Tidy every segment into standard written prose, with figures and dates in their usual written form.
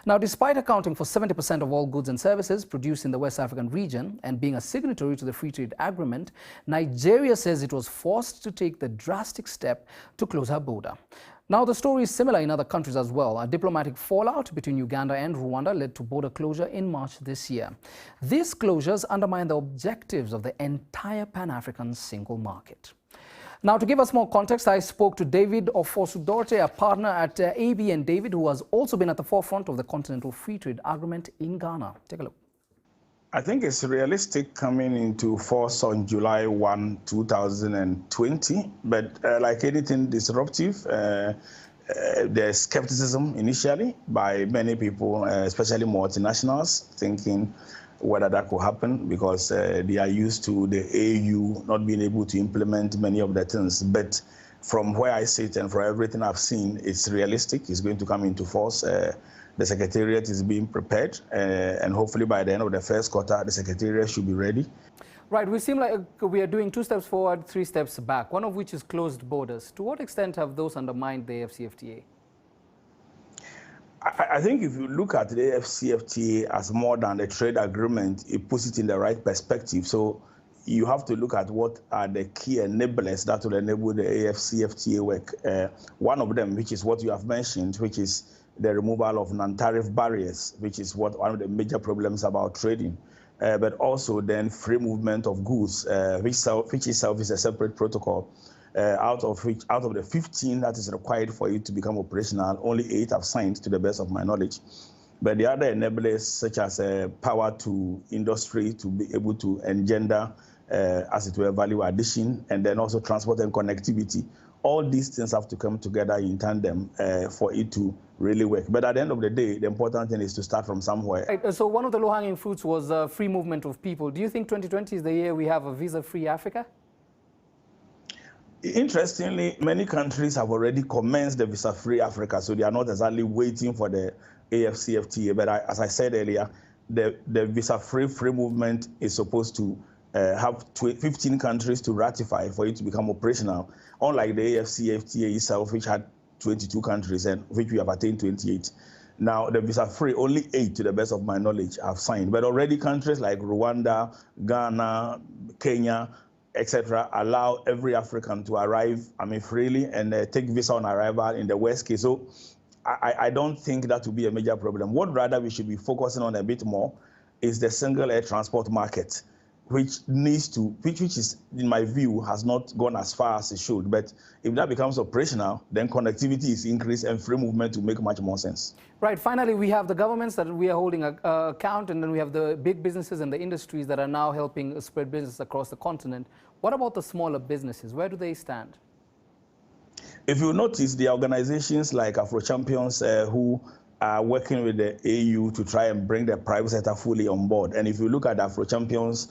Now, despite accounting for 70% of all goods and services produced in the West African region and being a signatory to the Free Trade Agreement, Nigeria says it was forced to take the drastic step to close her border. Now, the story is similar in other countries as well. A diplomatic fallout between Uganda and Rwanda led to border closure in March this year. These closures undermine the objectives of the entire Pan-African single market. Now, to give us more context, I spoke to David Ofosudorte, a partner at AB and David, who has also been at the forefront of the Continental Free Trade Agreement in Ghana. Take a look. I think it's realistic coming into force on July 1, 2020, but like anything disruptive, there's skepticism initially by many people, especially multinationals, thinking whether that could happen because they are used to the AU not being able to implement many of the things. But from where I sit and from everything I've seen, it's realistic. It's going to come into force. The Secretariat is being prepared, and hopefully by the end of the first quarter, the Secretariat should be ready. Right, we seem like we are doing 2 steps forward, 3 steps back, one of which is closed borders. To what extent have those undermined the AfCFTA? I think if you look at the AfCFTA as more than a trade agreement, it puts it in the right perspective. So you have to look at what are the key enablers that will enable the AfCFTA work. One of them, which is what you have mentioned, which is the removal of non-tariff barriers, which is one of the major problems about trading. But also then free movement of goods, which itself is a separate protocol. Out of the 15 that is required for it to become operational, only 8 have signed, to the best of my knowledge. But the other enablers, such as power to industry to be able to engender, as it were, value addition, and then also transport and connectivity. All these things have to come together in tandem for it to really work. But at the end of the day, the important thing is to start from somewhere. Right, so one of the low-hanging fruits was free movement of people. Do you think 2020 is the year we have a visa-free Africa? Interestingly, many countries have already commenced the visa-free Africa, so they are not exactly waiting for the AfCFTA. But as I said earlier, the visa-free free movement is supposed to have 15 countries to ratify for it to become operational, unlike the AfCFTA itself, which had 22 countries and which we have attained 28. Now, the visa-free, only 8, to the best of my knowledge, have signed. But already countries like Rwanda, Ghana, Kenya, etc., allow every African to arrive, freely and take visa on arrival in the worst case. So I don't think that will be a major problem. What rather we should be focusing on a bit more is the single air transport market, which is, in my view, has not gone as far as it should. But if that becomes operational, then connectivity is increased and free movement will make much more sense. Right. Finally, we have the governments that we are holding account, and then we have the big businesses and the industries that are now helping spread business across the continent. What about the smaller businesses? Where do they stand? If you notice, the organizations like Afro Champions who are working with the AU to try and bring the private sector fully on board. And if you look at Afro Champions,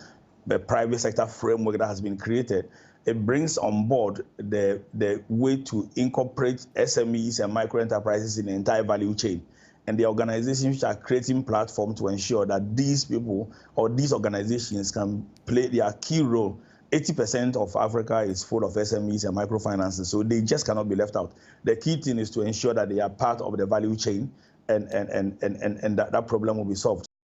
the private sector framework that has been created, it brings on board the way to incorporate SMEs and micro enterprises in the entire value chain. And the organizations which are creating platforms to ensure that these people or these organizations can play their key role. 80% of Africa is full of SMEs and microfinances, so they just cannot be left out. The key thing is to ensure that they are part of the value chain and that problem will be solved.